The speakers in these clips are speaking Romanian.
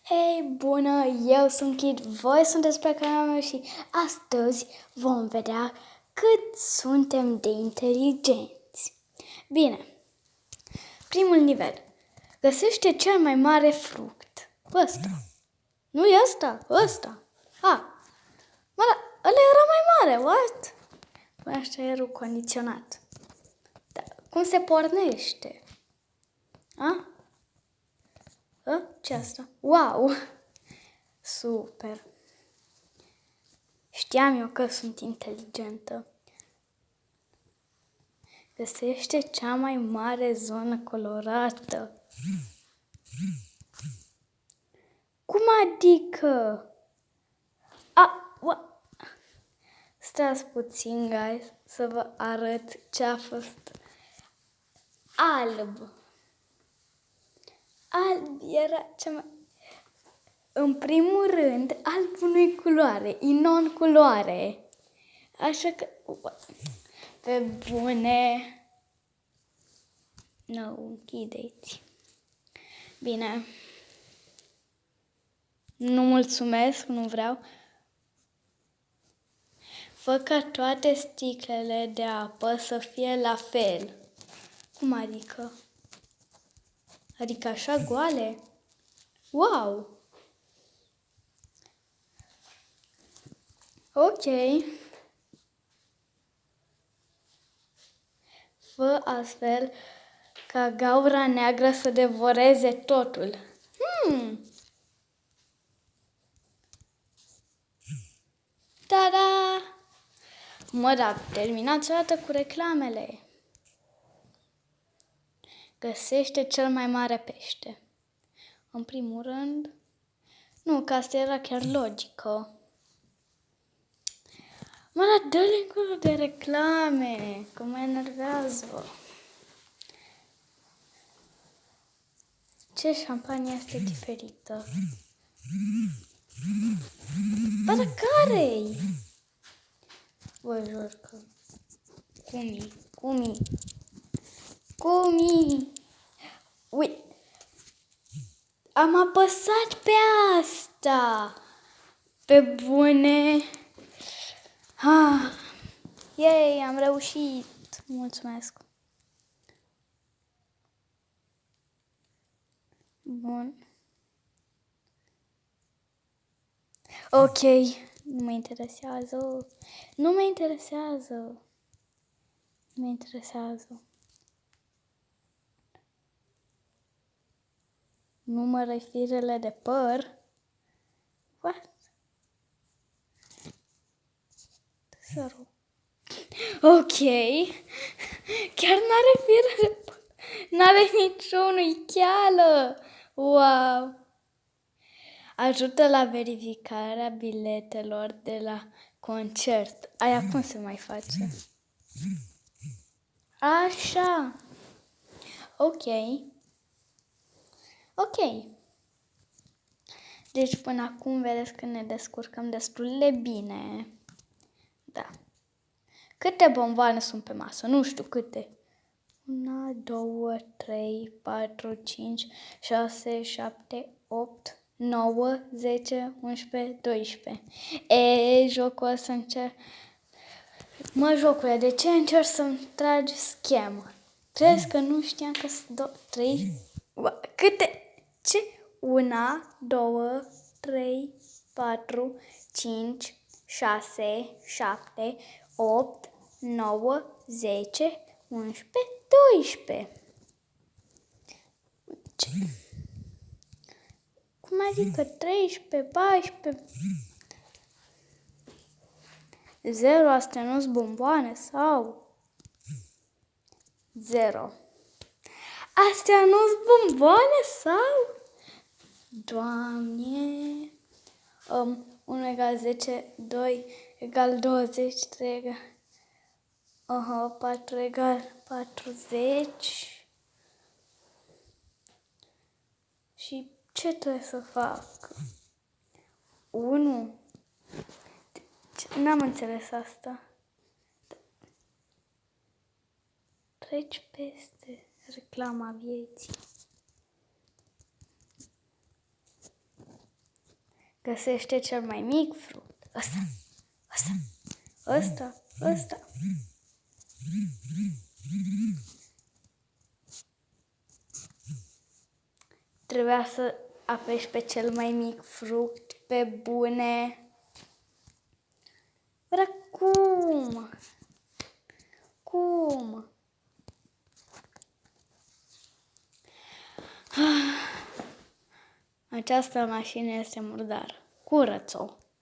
Hei, bună! Eu sunt Kid, voi sunteți pe canalul meu și astăzi vom vedea cât suntem de inteligenți. Bine, primul nivel. Găsește cel mai mare fruct. Ăsta. Nu e ăsta? Ăsta. Mă, ăla era mai mare, what? Păi așa e aerul condiționat. Da, cum se pornește? Ce asta? Wow! Super! Știam eu că sunt inteligentă. Găsește cea mai mare zonă colorată. Cum adică? Stați puțin, guys, să vă arăt ce a fost. Alb. Alb era cea mai... În primul rând, albul nu-i culoare, e non-culoare. Așa că... Pe bune... Nu, închideți. Bine. Nu mulțumesc, nu vreau. Fă ca toate sticlele de apă să fie la fel. Cum adică? Adică așa goale? Wow! Ok. Fă astfel ca gaura neagră să devoreze totul. Ta-da! Mă, dar terminați odată cu reclamele. Găsește cel mai mare pește. În primul rând... Nu, că asta era chiar logică. Mă, dar dă-le încolo de reclame, că mă enervează. Ce șampanie este diferită? Bă, dar care-i? Vă jur că... Cumi! Ui! Am apăsat pe asta! Pe bune! Yay, am reușit! Mulțumesc! Bun. Ok, nu mă interesează. Nu mă interesează. Nu mă interesează. Numără firele de păr. What? Tesoro. Ok. Chiar n-are fire de păr. N-are niciunul, e cheală. Wow. Ajută la verificarea biletelor de la concert. Aia cum se mai face? Așa. Ok. Deci până acum vedeți că ne descurcăm destul de bine. Da. Câte bomboane sunt pe masă? Nu știu câte. 1, 2, 3, 4, 5, 6, 7, 8, 9, 10, 11, 12. Jocul ăsta încerc... Mă, jocule, de ce încerci să-mi tragi schemă? Crezi că nu știam că sunt 3... Câte? Ce? 1, 2, 3, 4, 5, 6, 7, 8, 9, 10, 11, 12. Ce? Cum adică 13, 14? 0, astea nu sunt bomboane sau? 0. Astea nu sunt bomboane sau? Doamne! 1 egal 10, 2 egal 20, 3 egal... 4 egal 40. Și ce trebuie să fac? 1. N-am înțeles asta. Treci peste reclama vieții. Găsește cel mai mic fruct. Ăsta. Trebuia să apeși pe cel mai mic fruct, pe bune. Dar cum? Această mașină este murdară.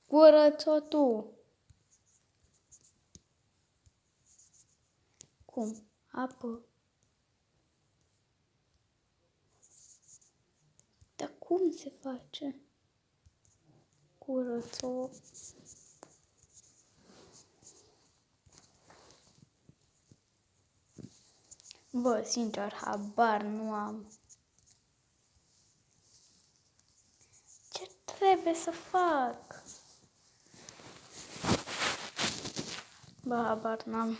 Curăț-o tu. Cum? Apă. Dar cum se face? Curăț-o. Bă, sincer, habar nu am. Ce trebuie să fac? Bă, habar n-am.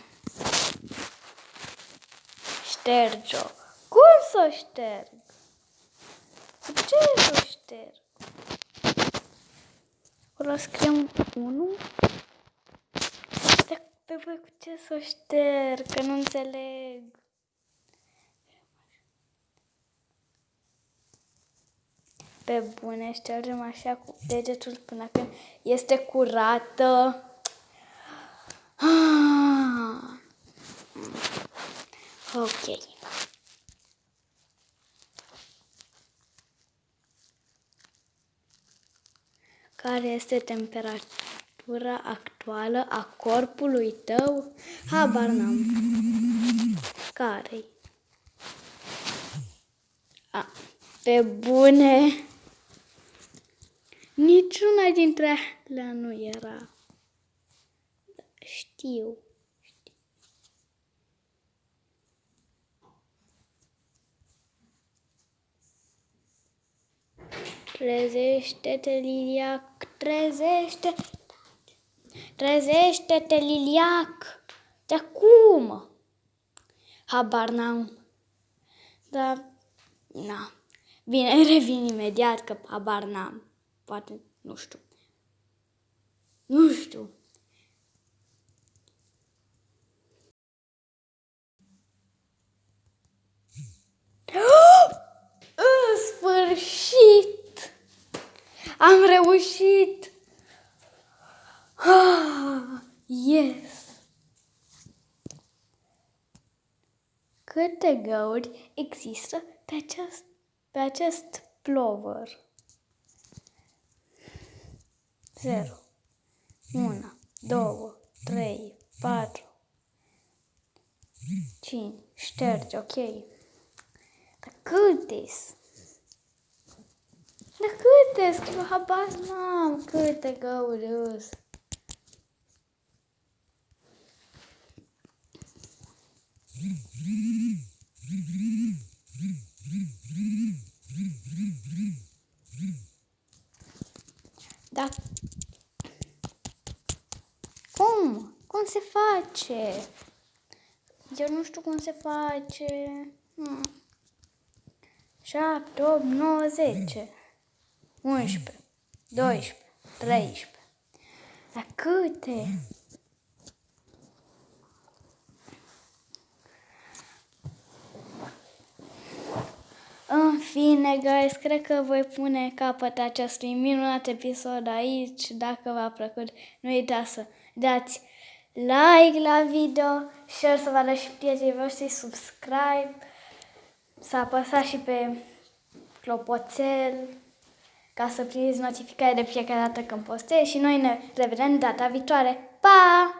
Șterge-o. Cum să o șterg? Cu ce să o șterg? Acolo scriem 1. Pe voi cu ce să o șterg? Că nu înțeleg. Pe bune, ștergem așa cu degetul până când este curată. Ok. Care este temperatura actuală a corpului tău? Habar n-am. Care-i? Pe bune. Niciuna dintre alea nu era. Știu. Trezește-te, Liliac, trezește-te, Liliac. De acum. Habar n-am. Dar, na. Bine, revin imediat, că habar n-am. Poate, nu știu. În sfârșit! Am reușit! Yes! Câte găuri există pe acest plover? 0, 1, 2, 3, 4, 5. Ștergi, ok. Dar câte-s? Scriu, habar n-am câte găuri îs. Da. Cum se face? Eu nu știu cum se face. 7, 8, 9, 10, 11, 12, 13. Dar câte? În fine, guys, cred că voi pune capăt acestui minunat episod aici. Dacă v-a plăcut, nu uitați să dați like la video, share să vă arăt și prietenii voștri, subscribe, să apăsați și pe clopoțel ca să primiți notificare de fiecare dată când postez și noi ne revedem data viitoare. Pa!